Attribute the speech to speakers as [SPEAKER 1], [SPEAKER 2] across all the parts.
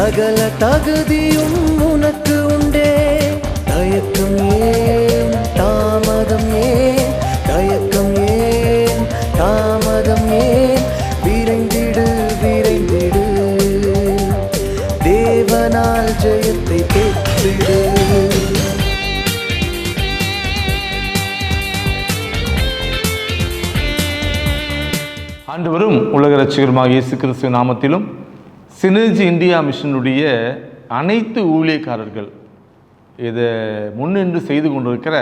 [SPEAKER 1] சகல தகுதியும் உனக்கு உண்டே. தயக்கம் ஏன் தாமதம் ஏன், தயக்கம் ஏன் தாமதம் ஏன், விரைந்திடு விரைந்திடு, தேவனால் ஜெயத்தை பெற்றிடு.
[SPEAKER 2] ஆண்டவரும் உலக ரட்சகருமாக இயேசு கிறிஸ்துவ நாமத்திலும் சினர்ஜி இந்தியா மிஷனுடைய அனைத்து ஊழியக்காரர்கள், இதை முன்னின்று செய்து கொண்டிருக்கிற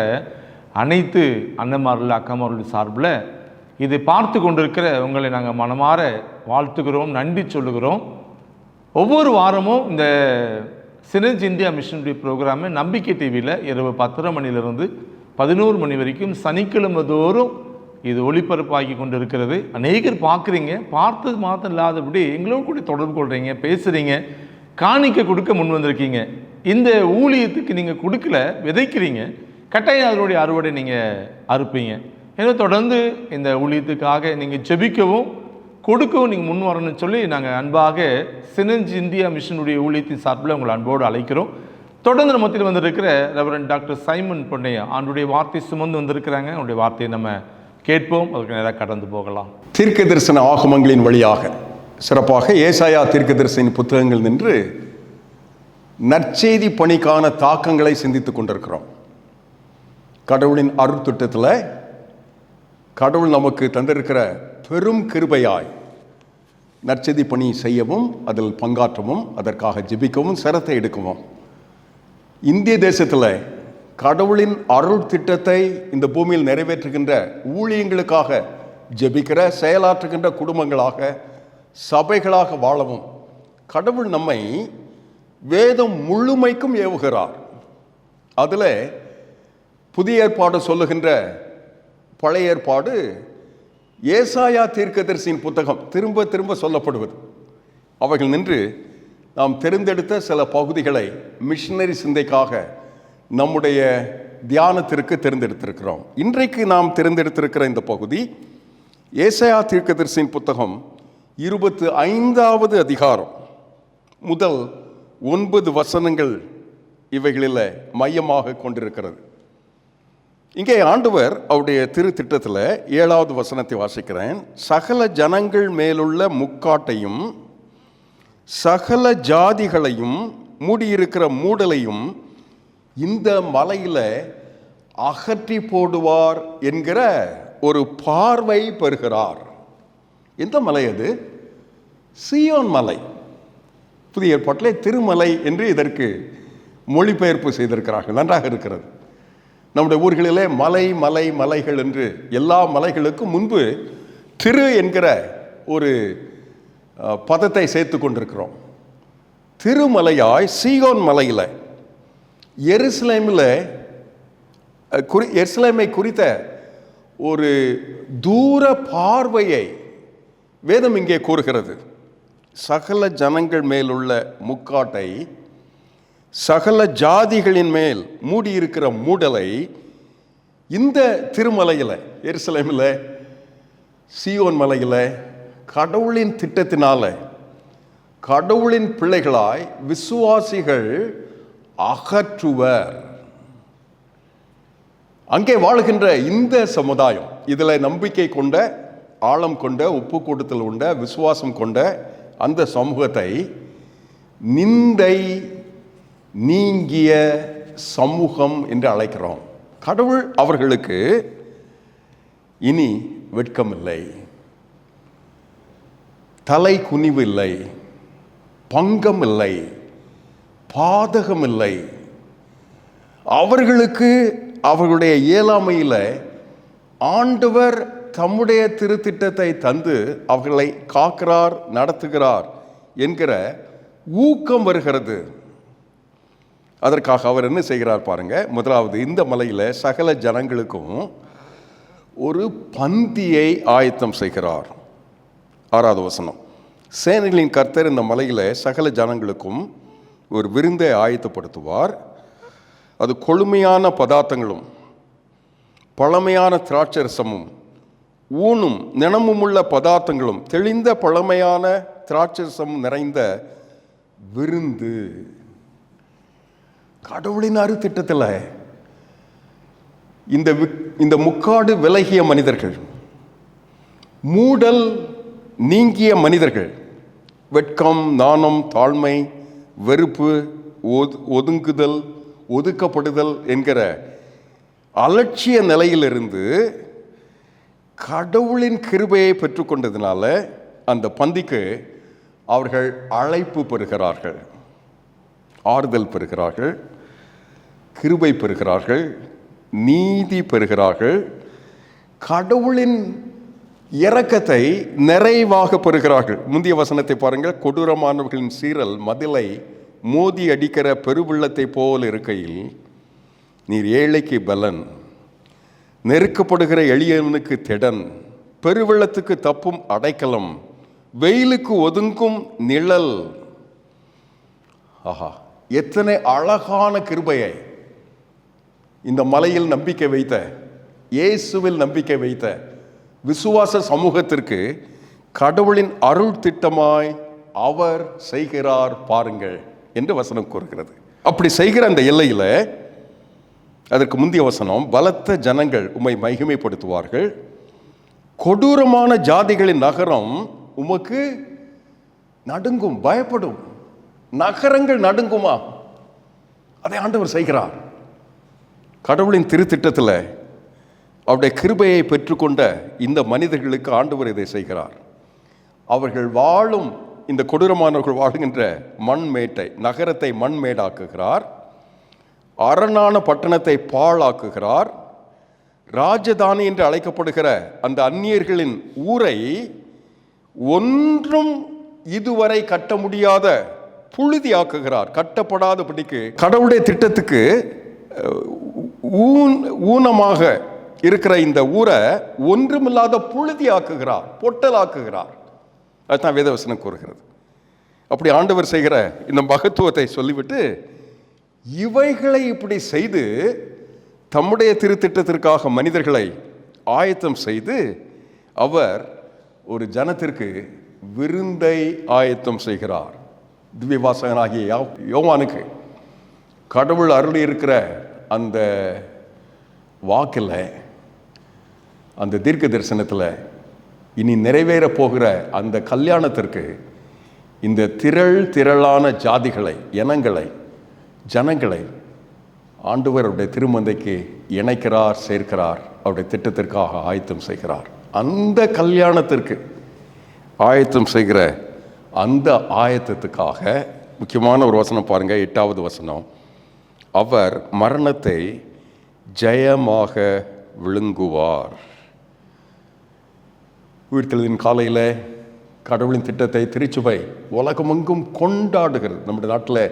[SPEAKER 2] அனைத்து அண்ணன்மார்கள் அக்காமார்களுடைய சார்பில் இதை பார்த்து கொண்டிருக்கிற உங்களை நாங்கள் மனமாற வாழ்த்துகிறோம், நன்றி சொல்லுகிறோம். ஒவ்வொரு வாரமும் இந்த சினர்ஜி இந்தியா மிஷனுடைய ப்ரோக்ராமு நம்பிக்கை டிவியில் இரவு 10:30 மணிலிருந்து 11 மணி வரைக்கும் சனிக்கிழமை தோறும் இது ஒளிபரப்பாகி கொண்டு இருக்கிறது. அநேகர் பார்க்குறீங்க, பார்த்தது மாத்திரம் இல்லாதபடி எங்களோடு கூட தொடர்பு கொள்கிறீங்க, பேசுகிறீங்க, காணிக்க கொடுக்க முன் வந்திருக்கீங்க. இந்த ஊழியத்துக்கு நீங்கள் கொடுக்கல, விதைக்கிறீங்க, கட்டாயம் அதனுடைய அறுவடை நீங்கள் அறுப்பீங்க. எனவே தொடர்ந்து இந்த ஊழியத்துக்காக நீங்கள் ஜெபிக்கவும் கொடுக்கவும் நீங்கள் முன் வரணும்னு சொல்லி நாங்கள் அன்பாக சினர்ஜி இந்தியா மிஷனுடைய ஊழியத்தின் சார்பில் உங்களை அன்போடு அழைக்கிறோம். தொடர்ந்து நம்ம மத்தியில் வந்திருக்கிற ரெவரண்ட் டாக்டர் சைமன் பொன்னையா ஆண்டுடைய வார்த்தை சுமந்து வந்திருக்கிறாங்க. அவருடைய வார்த்தையை நம்ம கேட்போம், அதுக்கு நேராக கடந்து போகலாம்.
[SPEAKER 3] தீர்க்க தரிசன ஆகமங்களின் வழியாக சிறப்பாக ஏசாயா தீர்க்க தரிசன புத்தகங்கள் நின்று நற்செய்தி பணிக்கான தாக்கங்களை சிந்தித்துக் கொண்டிருக்கிறோம். கடவுளின் அருட்திட்டத்தில் கடவுள் நமக்கு தந்திருக்கிற பெரும் கிருபையாய் நற்செய்தி பணி செய்யவும், அதில் பங்காற்றவும், அதற்காக ஜெபிக்கவும், சிரத்தை எடுக்கவும், இந்திய தேசத்தில் கடவுளின் அருள் திட்டத்தை இந்த பூமியில் நிறைவேற்றுகின்ற ஊழியங்களுக்காக ஜெபிக்கிற செயலாற்றுகின்ற குடும்பங்களாக சபைகளாக வாழவும் கடவுள் நம்மை வேதம் முழுமைக்கும் ஏவுகிறார். அதில் புதிய ஏற்பாடு சொல்லுகின்ற பழைய ஏற்பாடு ஏசாயா தீர்க்கதரிசியின் புத்தகம் திரும்ப திரும்ப சொல்லப்படுவது. அவைகள் நின்று நாம் தெரிந்தெடுத்த சில பகுதிகளை மிஷனரி சிந்தைக்காக நம்முடைய தியானத்திற்கு தேர்ந்தெடுத்திருக்கிறோம். இன்றைக்கு நாம் தேர்ந்தெடுத்திருக்கிற இந்த பகுதி ஏசாயா தீர்க்கதரிசியின் புத்தகம் 25வது அதிகாரம் முதல் 9 வசனங்கள் இவைகளில் மையமாக கொண்டிருக்கிறது. இங்கே ஆண்டவர் அவருடைய திருத்திட்டத்தில் 7வது வசனத்தை வாசிக்கிறேன். சகல ஜனங்கள் மேலுள்ள முக்காட்டையும் சகல ஜாதிகளையும் மூடியிருக்கிற மூடலையும் இந்த மலையில் அகற்றி போடுவார் என்கிற ஒரு பார்வை பெறுகிறார். எந்த மலை அது? சீயோன் மலை. புதிய ஏற்பாட்டிலே திருமலை என்று இதற்கு மொழிபெயர்ப்பு செய்திருக்கிறார்கள். நன்றாக இருக்கிறது. நம்முடைய ஊர்களிலே மலை மலை மலைகள் என்று எல்லா மலைகளுக்கும் முன்பு திரு என்கிற ஒரு பதத்தை சேர்த்து கொண்டிருக்கிறோம். திருமலையாய் சீயோன் மலையில் எருசலேமை குறித்த ஒரு தூர பார்வையை வேதம் இங்கே கூறுகிறது. சகல ஜனங்கள் மேலுள்ள முக்காட்டை சகல ஜாதிகளின் மேல் மூடியிருக்கிற மூடலை இந்த திருமலையில் எருசலேமில் சீயோன் மலையில் கடவுளின் திட்டத்தினால கடவுளின் பிள்ளைகளாய் விசுவாசிகள் அகற்றுவர். அங்கே வாழ்கின்ற இந்த சமுதாயம், இதில் நம்பிக்கை கொண்ட, ஆழம் கொண்ட, ஒப்பு கொடுத்தல் கொண்ட, விசுவாசம் கொண்ட அந்த சமூகத்தை நிந்தை நீங்கிய சமூகம் என்று அழைக்கிறோம். கடவுள் அவர்களுக்கு இனி வெட்கமில்லை, தலை குனிவு இல்லை, பங்கம் இல்லை, பாதகம் இல்லை. அவர்களுக்கு அவர்களுடைய இயலாமையில் ஆண்டவர் தம்முடைய திருத்திட்டத்தை தந்து அவர்களை காக்கிறார், நடத்துகிறார் என்கிற ஊக்கம் வருகிறது. அதற்காக அவர் என்ன செய்கிறார் பாருங்க. முதலாவது, இந்த மலையில் சகல ஜனங்களுக்கும் ஒரு பந்தியை ஆயத்தம் செய்கிறார். 6வது வசனம், சேனைகளின் கர்த்தர் இந்த மலையில் சகல ஜனங்களுக்கும் ஒரு விருந்தை ஆயத்தப்படுத்துவார். அது கொழுமையான பதார்த்தங்களும் பழமையான திராட்சரசமும் ஊனும் நினமும் உள்ள பதார்த்தங்களும் தெளிந்த பழமையான திராட்சரசமும் நிறைந்த விருந்து. கடவுளின் அருத்திட்டத்தில் இந்த முக்காடு விலகிய மனிதர்கள், மூடல் நீங்கிய மனிதர்கள், வெட்கம், நாணம், தாழ்மை, வெறுப்பு, ஒதுங்குதல், ஒதுக்கப்படுதல் என்கிற அலட்சிய நிலையிலிருந்து கடவுளின் கிருபையை பெற்றுக்கொண்டதுனால அந்த பந்திக்கு அவர்கள் அழைப்பு பெறுகிறார்கள், ஆறுதல் பெறுகிறார்கள், கிருபை பெறுகிறார்கள், நீதி பெறுகிறார்கள், கடவுளின் இரக்கத்தை நிறைவாக பெறுகிறார்கள். முந்தைய வசனத்தை பாருங்கள். கொடூரமானவர்களின் சீரல் மதிலை மோதி அடிக்கிற பெருவெள்ளத்தை போல் இருக்கையில் நீர் ஏழைக்கு பலன், நெருக்கப்படுகிற எளியவனுக்கு திடன், பெருவெள்ளத்துக்கு தப்பும் அடைக்கலம், வெயிலுக்கு ஒதுங்கும் நிழல். ஆஹா, எத்தனை அழகான கிருபையை இந்த மலையில் நம்பிக்கை வைத்த, இயேசுவில் நம்பிக்கை வைத்த விசுவாச சமூகத்திற்கு கடவுளின் அருள் திட்டமாய் அவர் செய்கிறார் பாருங்கள் என்று வசனம் கூறுகிறது. அப்படி செய்கிற அந்த எல்லையில் அதற்கு முந்தைய வசனம், பலத்த ஜனங்கள் உம்மை மகிமைப்படுத்துவார்கள், கொடூரமான ஜாதிகளின் நகரம் உமக்கு நடுங்கும், பயப்படும். நகரங்கள் நடுங்குமா? அதை ஆண்டவர் செய்கிறார். கடவுளின் திருத்திட்டத்தில் அவருடைய கிருபையை பெற்றுக்கொண்ட இந்த மனிதர்களுக்கு ஆண்டவர் இதை செய்கிறார். அவர்கள் வாழும், இந்த கொடூரமானவர்கள் வாழுகின்ற மண்மேட்டை நகரத்தை மண்மேடாக்குகிறார், அரணான பட்டணத்தை பாழாக்குகிறார், ராஜதானி என்று அழைக்கப்படுகிற அந்த அந்நியர்களின் ஊரை ஒன்றும் இதுவரை கட்ட முடியாத புழுதியாக்குகிறார். கட்டப்படாதபடிக்கு கடவுளுடைய திட்டத்துக்கு ஊனமாக இருக்கிற இந்த ஊரை ஒன்றுமில்லாத புழுதியாக்குகிறார், பொட்டலாக்குகிறார். அதுதான் வேதவசனம் கூறுகிறது. அப்படி ஆண்டவர் செய்கிற இந்த மகத்துவத்தை சொல்லிவிட்டு, இவைகளை இப்படி செய்து தம்முடைய திருத்திட்டத்திற்காக மனிதர்களை ஆயத்தம் செய்து அவர் ஒரு ஜனத்திற்கு விருந்தை ஆயத்தம் செய்கிறார். திவ்யவாசகனாகிய யோவானுக்கு கடவுள் அருளி இருக்கிற அந்த வாக்கில், அந்த தீர்க்க தரிசனத்தில் இனி நிறைவேற போகிற அந்த கல்யாணத்திற்கு இந்த திரளான ஜாதிகளை, இனங்களை, ஜனங்களை ஆண்டவர் அவருடைய திருமந்தைக்கு இணைக்கிறார், சேர்க்கிறார், அவருடைய திட்டத்திற்காக ஆயத்தம் செய்கிறார். அந்த கல்யாணத்திற்கு ஆயத்தம் செய்கிற அந்த ஆயத்தத்துக்காக முக்கியமான ஒரு வசனம் பாருங்க, 8வது வசனம். அவர் மரணத்தை ஜெயமாக விழுங்குவார். உயிர்த்தெழுதின் காலையில் கடவுளின் திட்டத்தை திருச்சுவை உலகமெங்கும் கொண்டாடுகிறது. நம்முடைய நாட்டில்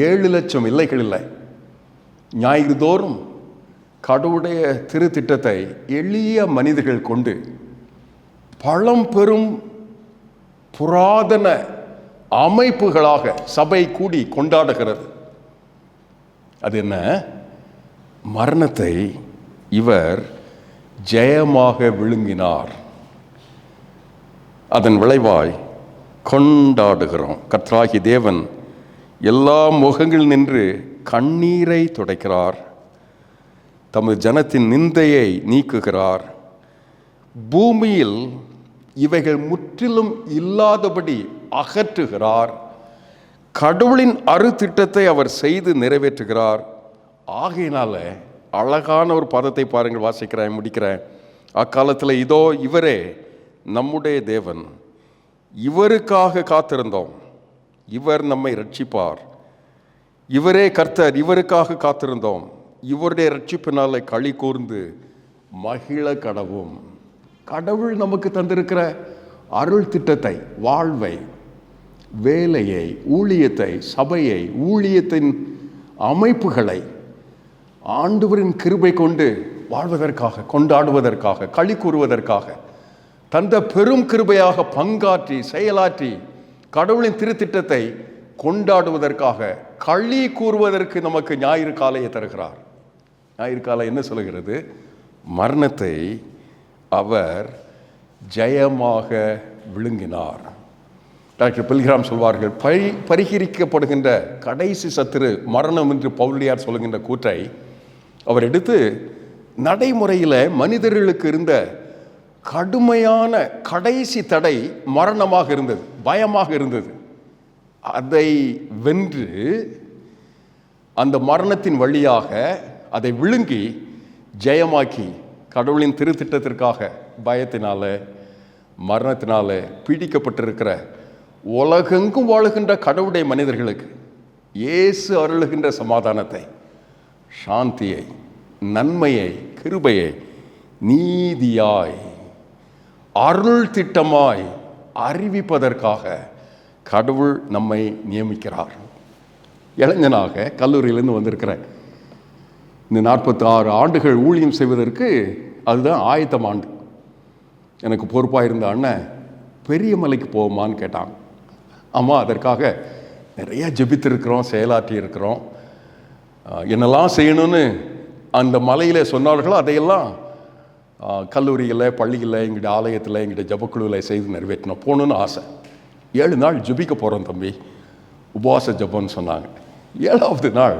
[SPEAKER 3] 7 லட்சம் இல்லைகள் இல்லை. ஞாயிறு தோறும் கடவுளுடைய திருத்திட்டத்தை எளிய மனிதர்கள் கொண்டு பழம்பெரும் புராதன அமைப்புகளாக சபை கூடி கொண்டாடுகிறது. அது என்ன? மரணத்தை இவர் ஜெயமாக விழுங்கினார். அதன் விளைவாய் கொண்டாடுகிறோம். கர்த்தராகிய தேவன் எல்லா முகங்கள் நின்று கண்ணீரை துடைக்கிறார், தமது ஜனத்தின் நிந்தையை நீக்குகிறார், பூமியில் இவைகள் முற்றிலும் இல்லாதபடி அகற்றுகிறார், கடவுளின் அருத்திட்டத்தை அவர் செய்து நிறைவேற்றுகிறார். ஆகையினால அழகான ஒரு பதத்தை பாருங்கள், வாசிக்கிறேன், முடிக்கிறேன். அக்காலத்தில் இதோ இவரே நம்முடைய தேவன், இவருக்காக காத்திருந்தோம், இவர் நம்மை ரட்சிப்பார், இவரே கர்த்தர், இவருக்காக காத்திருந்தோம், இவருடைய ரட்சிப்பினால களி கூர்ந்து மகிழ கடவும். கடவுள் நமக்கு தந்திருக்கிற அருள் திட்டத்தை, வாழ்வை, வேலையை, ஊழியத்தை, சபையை, ஊழியத்தின் அமைப்புகளை ஆண்டவரின் கிருபை கொண்டு வாழ்வதற்காக, கொண்டாடுவதற்காக, களி கூறுவதற்காக தந்த பெரும் கிருபையாக பங்காற்றி செயலாற்றி கடவுளின் திருத்திட்டத்தை கொண்டாடுவதற்காக களி கூறுவதற்கு நமக்கு ஞாயிறு காலையை தருகிறார். ஞாயிறு காலை என்ன சொல்கிறது? மரணத்தை அவர் ஜெயமாக விழுங்கினார். டாக்டர் பில்கிராம் சொல்வார்கள், பரிகரிக்கப்படுகின்ற கடைசி சத்துரு மரணம் என்று பவுலியார் சொல்லுகின்ற கூற்றை அவர் எடுத்து நடைமுறையில் மனிதர்களுக்கு இருந்த கடுமையான கடைசி தடை மரணமாக இருந்தது, பயமாக இருந்தது. அதை வென்று அந்த மரணத்தின் வழியாக அதை விழுங்கி ஜெயமாக்கி கடவுளின் திருத்திட்டத்திற்காக பயத்தினால மரணத்தினால பீடிக்கப்பட்டிருக்கிற உலகெங்கும் வாழுகின்ற கடவுளுடைய மனிதர்களுக்கு இயேசு அருளுகின்ற சமாதானத்தை, சாந்தியை, நன்மையை, கிருபையை நீதியாய் அருள் திட்டமாய் அறிவிப்பதற்காக கடவுள் நம்மை நியமிக்கிறார். இளைஞனாக கல்லூரியிலேருந்து வந்திருக்கிறேன். இந்த 46 ஆண்டுகள் ஊழியம் செய்வதற்கு அதுதான் ஆயத்தம் ஆண்டு. எனக்கு பொறுப்பாக இருந்த அண்ணன் பெரிய மலைக்கு போவோமான்னு கேட்டான். ஆமாம், அதற்காக நிறைய ஜெபித்திருக்கிறோம், செயலாற்றி இருக்கிறோம். என்னெல்லாம் செய்யணும்னு அந்த மலையில் சொன்னார்களோ அதையெல்லாம் கல்லூரியில், பள்ளியில், எங்களுடைய ஆலயத்தில், எங்களுடைய ஜபக்குழுவில் செய்து நிறைவேற்றினோம். போகணுன்னு ஆசை. 7 நாள் ஜெபிக்க போகிறோம் தம்பி, உபவாச ஜபம்னு சொன்னாங்க. 7வது நாள்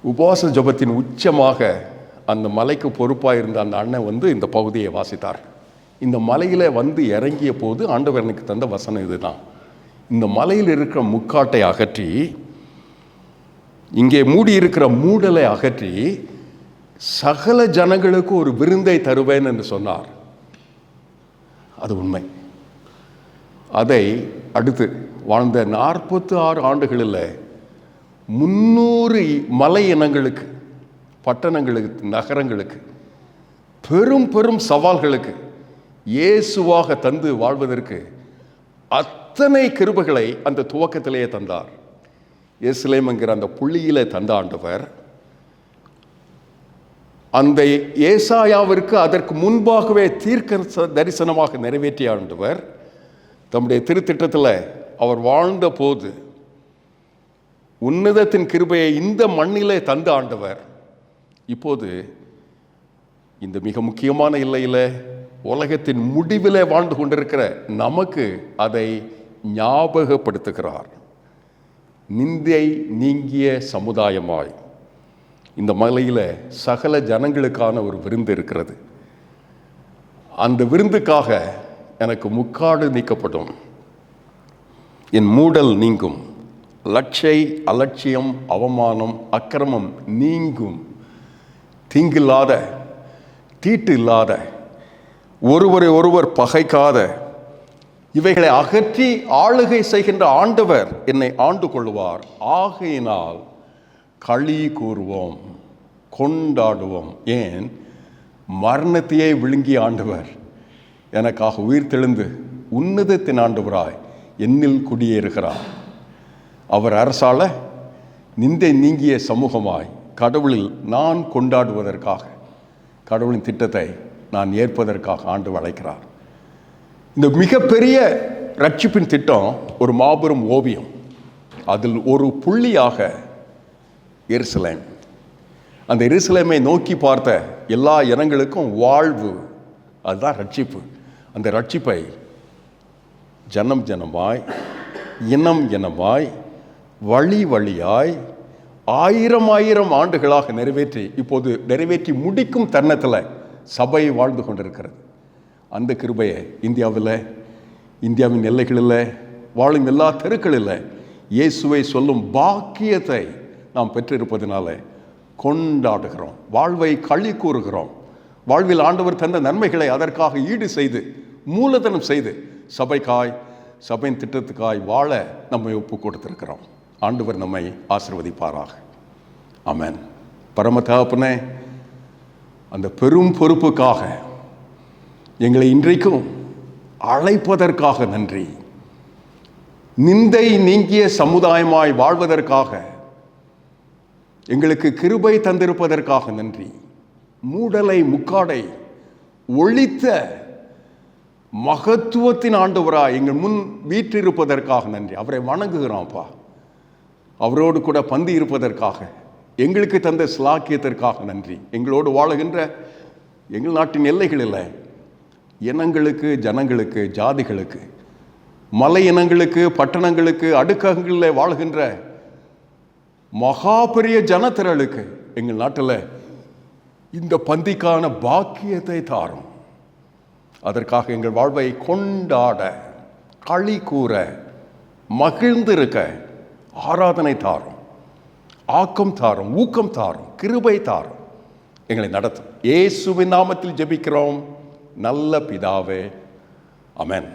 [SPEAKER 3] உபவாச ஜபத்தின் உச்சமாக அந்த மலைக்கு பொறுப்பாக இருந்த அந்த அண்ணன் வந்து இந்த பகுதியை வாசித்தார். இந்த மலையில் வந்து இறங்கிய போது ஆண்டவர் எனக்கு தந்த வசனம் இதுதான்: இந்த மலையில் இருக்கிற முக்காட்டை அகற்றி, இங்கே மூடி இருக்கிற மூடலை அகற்றி, சகல ஜனங்களுக்கு ஒரு விருந்தை தருவேன் என்று சொன்னார். அது உண்மை. அதை அடுத்து வாழ்ந்த 46 ஆண்டுகளில் 300 மலை இனங்களுக்கு, பட்டணங்களுக்கு, நகரங்களுக்கு, பெரும் பெரும் சவால்களுக்கு இயேசுவாக தந்து வாழ்வதற்கு அத்தனை கிருபைகளை அந்த துவக்கத்திலேயே தந்தார். எருசலேம் என்கிற அந்த புள்ளியிலே தந்த ஆண்டவர் அந்த ஏசாயாவிற்கு அதற்கு முன்பாகவே தீர்க்க தரிசனமாக நிறைவேற்றிய ஆண்டவர் தம்முடைய திருத்திட்டத்தில் அவர் வாழ்ந்த போது உன்னதத்தின் கிருபையை இந்த மண்ணிலே தந்த ஆண்டவர் இப்போது இந்த மிக முக்கியமான எல்லையில் உலகத்தின் முடிவிலே வாழ்ந்து கொண்டிருக்கிற நமக்கு அதை ஞாபகப்படுத்துகிறார். நிந்தை நீங்கிய சமுதாயமாய் இந்த மலையில் சகல ஜனங்களுக்கான ஒரு விருந்து இருக்கிறது. அந்த விருந்துக்காக எனக்கு முக்காடு நீக்கப்படும், என் மூடல் நீங்கும், லட்சை, அலட்சியம், அவமானம், அக்கிரமம் நீங்கும், தீங்கில்லாத, தீட்டு இல்லாத, ஒருவரை ஒருவர் பகைக்காத, இவைகளை அகற்றி ஆளுகை செய்கின்ற ஆண்டவர் என்னை ஆண்டு கொள்வார். ஆகையினால் களி கூறுவோம், கொண்டாடுவோம். ஏன்? மரணத்தையே விழுங்கிய ஆண்டவர் எனக்காக உயிர் தெழுந்து உன்னதத்தின் ஆண்டவராய் என்னில் குடியேறுகிறார். அவர் அரசால நிந்தை நீங்கிய சமூகமாய் கடவுளில் நான் கொண்டாடுவதற்காக, கடவுளின் திட்டத்தை நான் ஏற்பதற்காக ஆண்டவர் அழைக்கிறார். இந்த மிகப்பெரிய ரட்சிப்பின் திட்டம் ஒரு மாபெரும் ஓவியம். அதில் ஒரு புள்ளியாக எருசலேம். அந்த எருசலேமை நோக்கி பார்த்த எல்லா இனங்களுக்கும் வாழ்வு, அதுதான் ரட்சிப்பு. அந்த ரட்சிப்பை ஜனம் ஜனமாய், இனம் இனமாய், வழி வழியாய், 1000 ஆண்டுகளாக நிறைவேற்றி இப்போது நிறைவேற்றி முடிக்கும் தருணத்தில் சபை வாழ்ந்து கொண்டிருக்கிறது. அந்த கிருபையை இந்தியாவின் எல்லைகளில் வாழும் எல்லா தெருக்களில் இயேசுவை சொல்லும் பாக்கியத்தை நாம் பெற்றிருப்பதனால கொண்டாடுகிறோம், வாழ்வை களி கூறுகிறோம். வாழ்வில் ஆண்டவர் தந்த நன்மைகளை அதற்காக ஈடு செய்து, மூலதனம் செய்து, சபையின் திட்டத்துக்காய் வாழ நம்மை ஒப்பு கொடுத்திருக்கிறோம். ஆண்டவர் நம்மை ஆசீர்வதிப்பாராக. ஆமென். பரம தகப்பனே, அந்த பெரும் பொறுப்புக்காக எங்களை இன்றைக்கும் அழைப்பதற்காக நன்றி. நிந்தை நீங்கிய சமுதாயமாய் வாழ்வதற்காக எங்களுக்கு கிருபை தந்திருப்பதற்காக நன்றி. மூடலை, முக்காடை ஒழித்த மகத்துவத்தின் ஆண்டவராய் எங்கள் முன் வீற்றிருப்பதற்காக நன்றி. அவரை வணங்குகிறோம்ப்பா. அவரோடு கூட பந்தி இருப்பதற்காக, எங்களுக்கு தந்த ஸ்லாக்கியத்திற்காக நன்றி. எங்களோடு வாழுகின்ற எங்கள் நாட்டின் எல்லைகளில் இனங்களுக்கு, ஜனங்களுக்கு, ஜாதிகளுக்கு மலை இனங்களுக்கு, பட்டணங்களுக்கு, அடுக்கங்களில் வாழ்கின்ற மகா பெரிய ஜனத்திரளுக்கு எங்கள் நாட்டில் இந்த பந்திக்கான பாக்கியத்தை தாரும். அதற்காக எங்கள் வாழ்வை கொண்டாட, களி கூற, மகிழ்ந்திருக்க ஆராதனை தாரும், ஆக்கம் தாரும், ஊக்கம் தாரும், கிருபை தாரும், எங்களை நடத்தும். இயேசுவின் நாமத்தில் ஜெபிக்கிறோம் நல்ல பிதாவே, ஆமென்.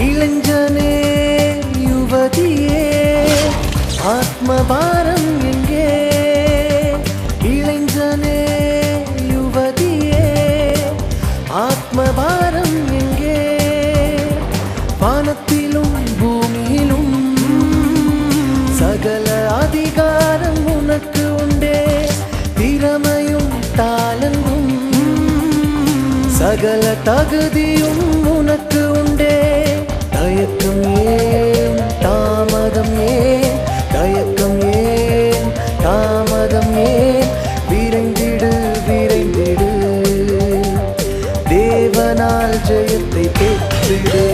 [SPEAKER 1] இளைஞனே யுவதியே ஆத்மபாரம் எங்கே? இளைஞனே யுவதியே ஆத்மபாரம் எங்கே? வானத்திலும் பூமியிலும் சகல அதிகாரம் உனக்கு உண்டே. திறமையும் தாளமும் சகல தகுதியும் உனக்கு உண்டே. தயக்கம் ஏன், தாமதம் ஏன்? தயக்கம் ஏன், தாமதம் ஏன்? விரைந்திடு, விரைந்திடு, தேவனால் ஜெயத்தை பெற்றிடு.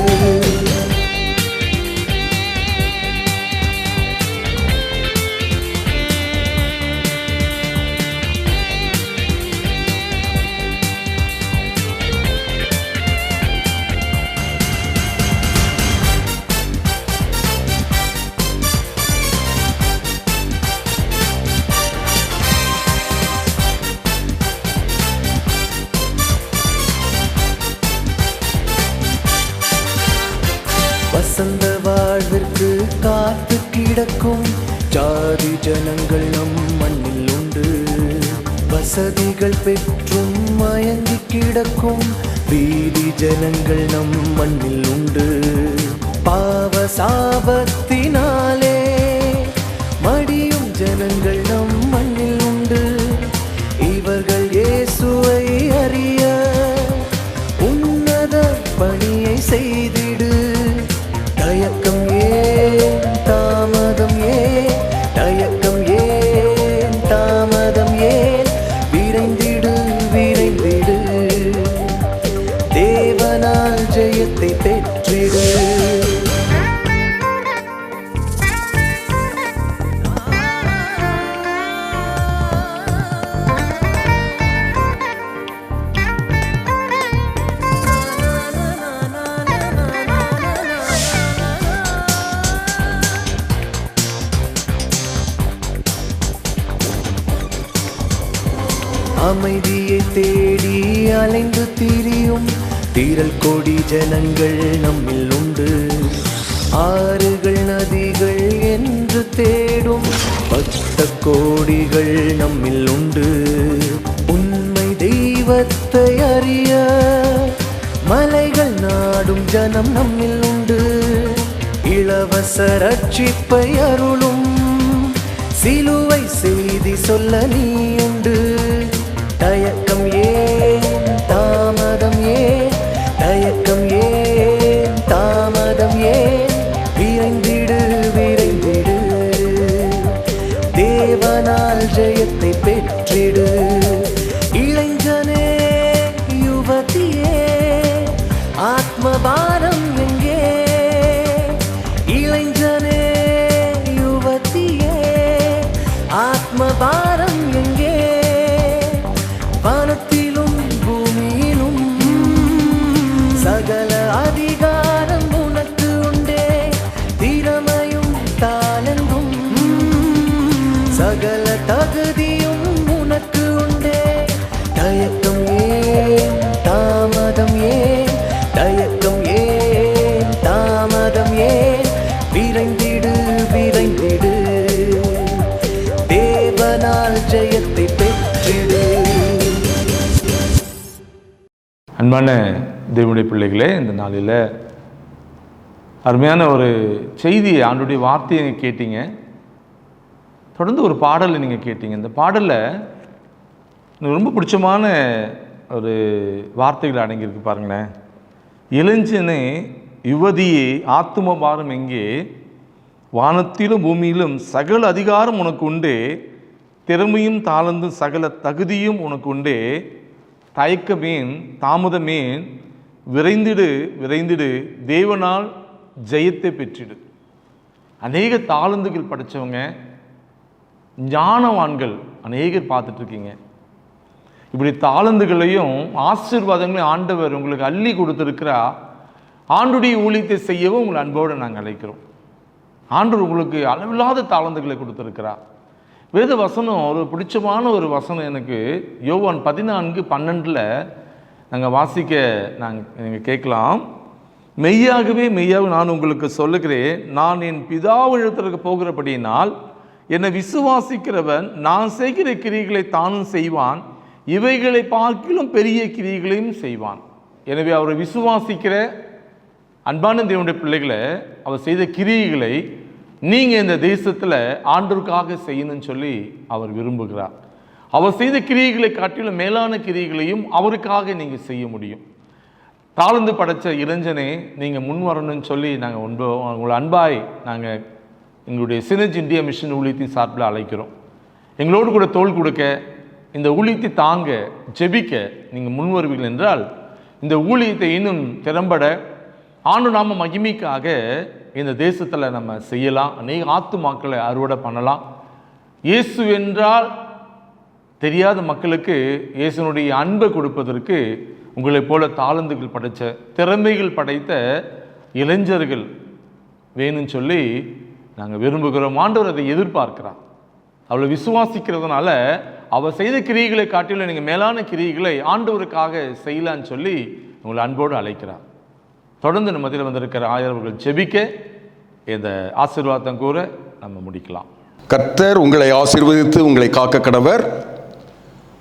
[SPEAKER 1] வசந்த வாழ்விற்கு காத்து கிடக்கும் ஜாதி ஜனங்கள் நம் மண்ணில் உண்டு. வசதிகள் பெற்றும் மயங்கி கிடக்கும் வீதி ஜனங்கள் நம் மண்ணில் உண்டு. பாவ சாபத்தினாலே மடியும் ஜனங்கள் நம் மண்ணில் உண்டு. இவர்கள் இயேசுவை அறிய உன்னத பணியை செய்திடு. தயக்கம் ஏன், தாமதம் ஏன்? தயக்கம் ஏன், தாமதம் ஏன்? விரைந்திடு, விரைந்திடு, தேவனால் ஜெயத்தை பெற்றிடு. அமைதியை தேடி அலைந்து திரியும் திரள் கோடி ஜனங்கள் நம்மில் உண்டு. ஆறுகள் நதிகள் என்று தேடும் பக்த கோடிகள் நம்மில் உண்டு. உண்மை தெய்வத்தை அறிய மலைகள் நாடும் ஜனம் நம்மில் உண்டு. இலவச ரட்சிப்பை அருளும் சிலுவை செய்தி சொல்ல நீ உண்டு. தயக்கம் ஏன், தாமதம் ஏன்? தயக்கம் ஏன், தாமதம் ஏன்? விரைந்திடு, விரைந்திடு, தேவனால் ஜெயத்தை பெற்றிடு. இளைஞனே யுவதியே ஆத்மபாரம் எங்கே? இளைஞனே யுவதியே ஆத்மபாரம் எங்கே?
[SPEAKER 2] அன்பான தேவனுடைய பிள்ளைகளே, இந்த நாளில் அருமையான ஒரு செய்தி, ஆண்டுடைய வார்த்தையை நீங்கள் கேட்டீங்க. தொடர்ந்து ஒரு பாடலை நீங்கள் கேட்டீங்க. இந்த பாடலில் எனக்கு ரொம்ப பிடிச்சமான ஒரு வார்த்தைகள் அடங்கியிருக்கு பாருங்களேன். இளைஞனே யுவதியே ஆத்தும பாரம் எங்கே, வானத்திலும் பூமியிலும் சகல அதிகாரம் உனக்கு உண்டே, திறமையும் தாளந்தும் சகல தகுதியும் உனக்கு உண்டே, தயக்கமேன் தாமதமேன், விரைந்திடு விரைந்திடு தேவனால் ஜெயத்தை பெற்றிடு. அநேக தாளந்துகள் படித்தவங்க, ஞானவான்கள் அநேகர் பார்த்துட்ருக்கீங்க. இப்படி தாளந்துகளையும் ஆசீர்வாதங்களையும் ஆண்டவர் உங்களுக்கு அள்ளி கொடுத்துருக்கிறா. ஆண்டுடைய ஊழியத்தை செய்யவும் உங்களை அன்போடு நாங்கள் அழைக்கிறோம். ஆண்டவர் உங்களுக்கு அளவில்லாத தாளந்துகளை கொடுத்துருக்கிறா. வேத வசனம் ஒரு பிடிச்சமான ஒரு வசனம் எனக்கு யோவான் 14:12 நாங்கள் வாசிக்க நீங்கள் கேட்கலாம். மெய்யாகவே மெய்யாக நான் உங்களுக்கு சொல்லுகிறேன், நான் என் பிதாவிடத்திற்கு போகிறபடியினால் என்னை விசுவாசிக்கிறவன் நான் செய்கிற கிரியைகளை தானும் செய்வான், இவைகளை பார்க்கிலும் பெரிய கிரியைகளையும் செய்வான். எனவே அவரை விசுவாசிக்கிற அன்பான தேவனுடைய பிள்ளைகளை, அவர் செய்த கிரியைகளை நீங்கள் இந்த தேசத்தில் ஆண்டவருக்காக செய்யணும்னு சொல்லி அவர் விரும்புகிறார். அவர் செய்த கிரியைகளை காட்டிலும் மேலான கிரியைகளையும் அவருக்காக நீங்கள் செய்ய முடியும். தாழ்ந்து படைத்த இளைஞனே, நீங்கள் முன் வரணும்னு சொல்லி நாங்கள் உங்களை அன்பாய் நாங்கள் எங்களுடைய சினர்ஜி இந்தியா மிஷன் ஊழியத்தின் சார்பில் அழைக்கிறோம். எங்களோடு கூட தோள் கொடுக்க, இந்த ஊழியத்தை தாங்க, ஜெபிக்க நீங்கள் முன் வருவீர்கள் என்றால் இந்த ஊழியத்தை இன்னும் திறம்பட ஆண்டு நாம மகிமைக்காக இந்த தேசத்தில் நம்ம செய்யலாம். அநேக ஆத்துமாக்களை அறுவடை பண்ணலாம். இயேசு என்றால் தெரியாத மக்களுக்கு இயேசுனுடைய அன்பை கொடுப்பதற்கு உங்களைப் போல தாளந்துகள் படைத்த, திறமைகள் படைத்த இளைஞர்கள் வேணும்னு சொல்லி நாங்கள் விரும்புகிறோம். ஆண்டவர் அதை எதிர்பார்க்கிறார். அவளை விசுவாசிக்கிறதுனால அவர் செய்த கிரியைகளை காட்டிலும் நீங்கள் மேலான கிரியைகளை ஆண்டவருக்காக செய்யலான்னு சொல்லி உங்களை அன்போடு அழைக்கிறார். தொடர்ந்து நம்ம மத்தியில் வந்திருக்கிற ஆயர்கள் ஜெபிக்க இந்த ஆசீர்வாதம் கூற நம்ம முடிக்கலாம்.
[SPEAKER 3] கர்த்தர் உங்களை ஆசீர்வதித்து உங்களை காக்க கடவர்.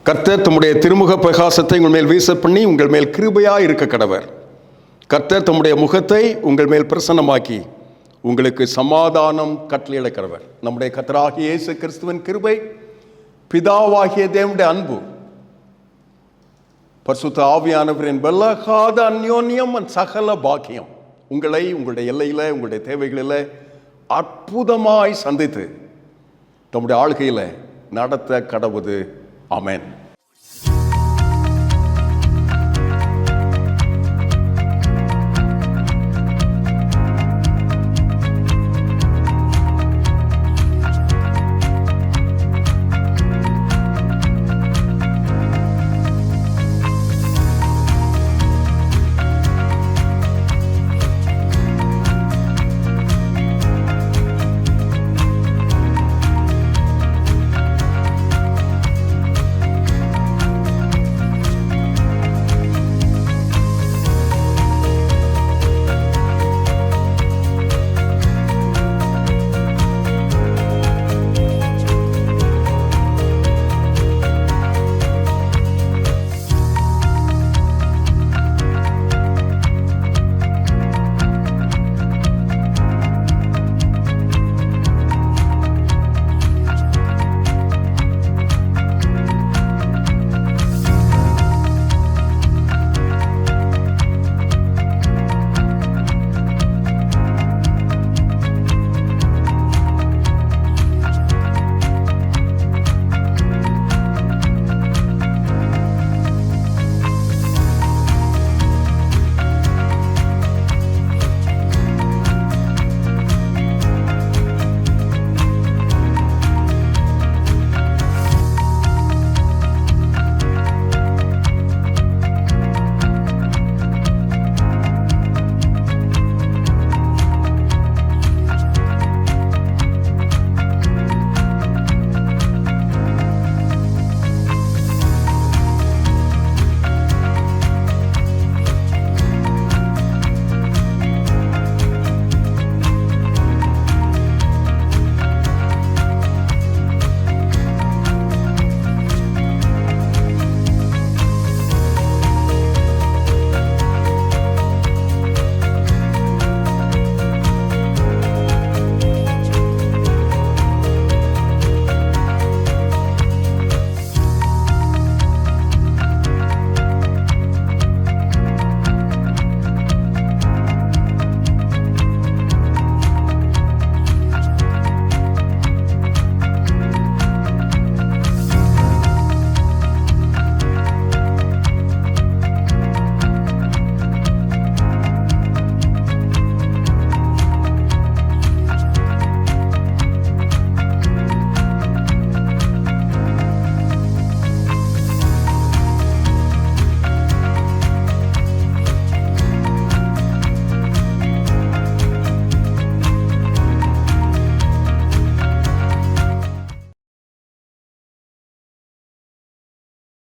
[SPEAKER 3] கர்த்தர் தம்முடைய திருமுக பிரகாசத்தை உங்கள் மேல் வீச பண்ணி உங்கள் மேல் கிருபையாக இருக்க கடவர். கர்த்தர் தம்முடைய முகத்தை உங்கள் மேல் பிரசன்னமாக்கி உங்களுக்கு சமாதானம் கட்டளையிட கடவர். நம்முடைய கர்த்தராகிய இயேசு கிறிஸ்துவின் கிருபை, பிதாவாகிய தேவனுடைய அன்பு, பரிசுத்த ஆவியானவரின் வெல்லகாத அந்யோன்யம், சகல பாக்கியம் உங்களை உங்களுடைய எல்லையில், உங்களுடைய தேவைகளில் அற்புதமாய் சந்தித்து தம்முடைய ஆளுகையில் நடத்த கடவுது. ஆமென்.